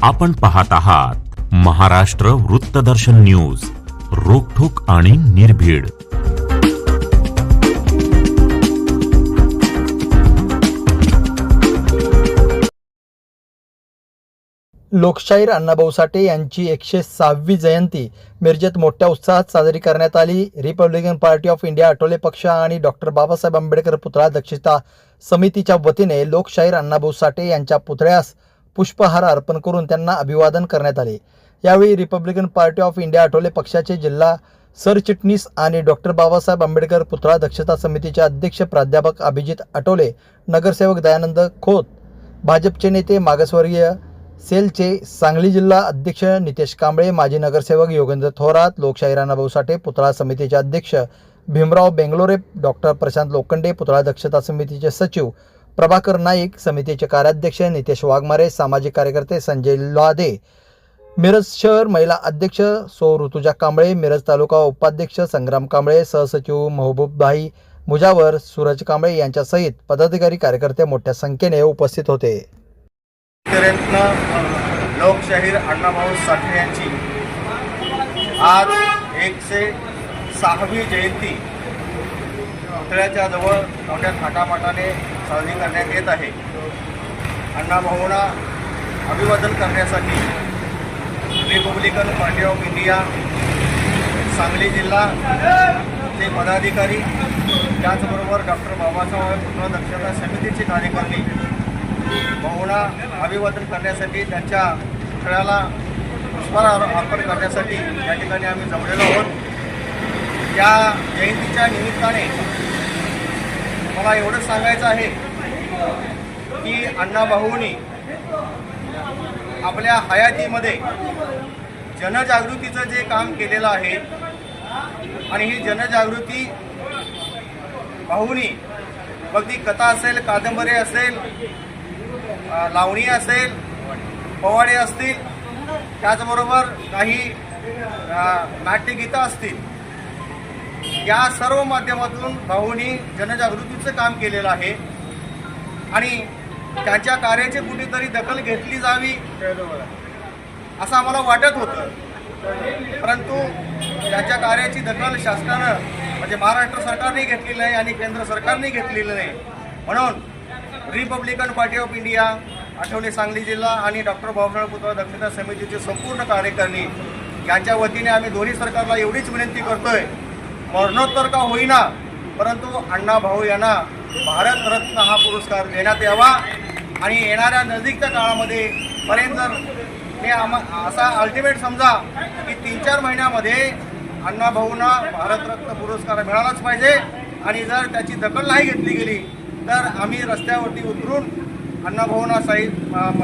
आपण पाहत आहात महाराष्ट्र वृत्तदर्शन न्यूज, रोखठोक आणि निर्भीड. लोकशाहीर अण्णाभाऊ साठे यांची 106वी जयंती मिरजेत मोठ्या उत्साहात साजरी करण्यात आली. Republican party of India Athawale पक्ष आणि डॉक्टर बाबासाहेब आंबेडकर पुतळा दक्षता समितीच्या वतीने लोकशाहीर अण्णाभाऊ साठे यांच्या पुतळ्यास पुष्पहार अर्पण करून त्यांना अभिवादन करण्यात आले. यावेळी Republican party of India Athawale पक्षाचे जिल्हा सरचिटणीस आणि डॉक्टर बाबासाहेब आंबेडकर पुतळा दक्षता समितीचे अध्यक्ष प्राध्यापक अभिजित आठवले, नगरसेवक दयानंद खोत, भाजपचे नेते मागासवर्गीय सेलचे सांगली जिल्हा अध्यक्ष नितेश कांबळे, माजी नगरसेवक योगेंद्र थोरात, लोकशाहीर अण्णाभाऊ साठे पुतळा समितीचे अध्यक्ष भीमराव बेंगलोरे, डॉक्टर प्रशांत लोखंडे, पुतळा दक्षता समितीचे सचिव प्रभाकर नाईक, समितीचे कार्याध्यक्ष नितेश वाघमारे, सामाजिक कार्यकर्ते संजय लादे, मिरज शहर महिला अध्यक्ष सौ ऋतुजा कांबळे, मिरज तालुका उपाध्यक्ष संग्राम कांबळे, सहसचिव महबूबभाई मुजावर, सूरज कांबळे यांच्यासहित पदाधिकारी कार्यकर्ते मोठ्या संख्येने उपस्थित होते. लोकशाहीर अण्णाभाऊ साठे यांची आज 106वी जयंती पुतळ्याच्या जवळ मोठ्या थाटामाटाने साजरी करण्यात येत आहे. अण्णाभाऊंना अभिवादन करण्यासाठी Republican party of India Sangli जिल्हा चे पदाधिकारी, त्याचबरोबर डॉक्टर बाबासाहेब पुतळा दक्षता समितीचे कार्यकर्ते भाऊंना अभिवादन करण्यासाठी, त्यांच्या पुतळ्याला पुष्पहार अर्पण करण्यासाठी या ठिकाणी आम्ही जमलेलो आहोत. या जयंतीच्या निमित्ताने मला एवढंच सांगायचं आहे की अण्णाभाऊंनी आपल्या हयातीमध्ये जनजागृतीचं जे काम केलेलं आहे आणि ही जनजागृती भाऊंनी मग ती कथा असेल, कादंबरी असेल, लावणी असेल, पोवाडे असतील, त्याचबरोबर काही नाट्यगीतं असतील, या सर्व माध्यमातून भाऊंनी जनजागृतीचं काम केलेलं आहे आणि त्यांच्या कार्याची कुठेतरी दखल घेतली जावी असं आम्हाला वाटत होतं. परंतु त्यांच्या कार्याची दखल शासनानं म्हणजे महाराष्ट्र सरकारने घेतलेली नाही आणि केंद्र सरकारने घेतलेलं नाही. म्हणून Republican party of India Athawale Sangli जिल्हा आणि डॉक्टर बाबासाहेब पुतळा दक्षता समितीचे संपूर्ण कार्यकारिणी यांच्या वतीने आम्ही दोन्ही सरकारला एवढीच विनंती करतोय, मरणोत्तर का होईना परंतु अण्णाभाऊ यांना भारतरत्न हा पुरस्कार देण्यात यावा आणि येणाऱ्या नजीकच्या काळामध्ये पर्यंत जर हे असा अल्टिमेट समजा की 3-4 महिन्यामध्ये अण्णाभाऊंना भारतरत्न पुरस्कार मिळालाच पाहिजे आणि जर त्याची दखल नाही घेतली गेली तर आम्ही रस्त्यावरती उतरून अण्णाभाऊंना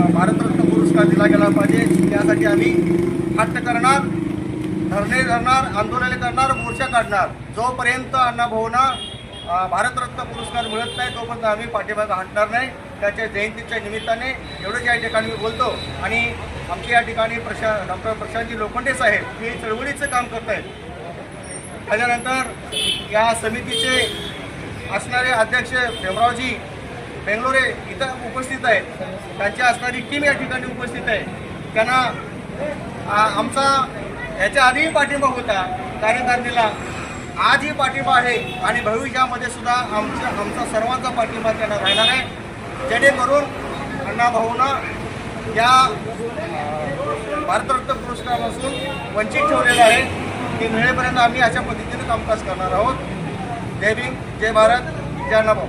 भारतरत्न पुरस्कार दिला गेला पाहिजे. त्यासाठी आम्ही हट्ट करणार, धरणे धरणार, आंदोलने करणार, मोर्चा काढणार. जोपर्यंत अण्णाभाऊंना भारतरत्न पुरस्कार मिळत नाही तोपर्यंत आम्ही पाठीमागे हटणार नाही. त्याच्या जयंतीच्या निमित्ताने एवढंच या ठिकाणी मी बोलतो आणि आमच्या या ठिकाणी डॉक्टर प्रशांतजी लोखंडे साहेब हे चळवळीचं काम करत आहेत. त्याच्यानंतर या समितीचे असणारे अध्यक्ष भीमरावजी बेंगलोरे इथं उपस्थित आहेत, त्यांची असणारी टीम या ठिकाणी उपस्थित आहे. त्यांना आमचा याच्या आधीही पाठिंबा होता कार्यकारिणीला, आजही पाठिंबा आहे आणि भविष्यामध्ये सुद्धा आमचा सर्वांचा पाठिंबा त्यांना राहणार आहे. जेणेकरून अण्णाभाऊंना या भारतरत्न पुरस्कारापासून वंचित ठेवलेलं आहे. ते मिळेपर्यंत आम्ही अशा पद्धतीने कामकाज करणार आहोत. जय भीम, जय भारत, जय अण्णाभाऊ.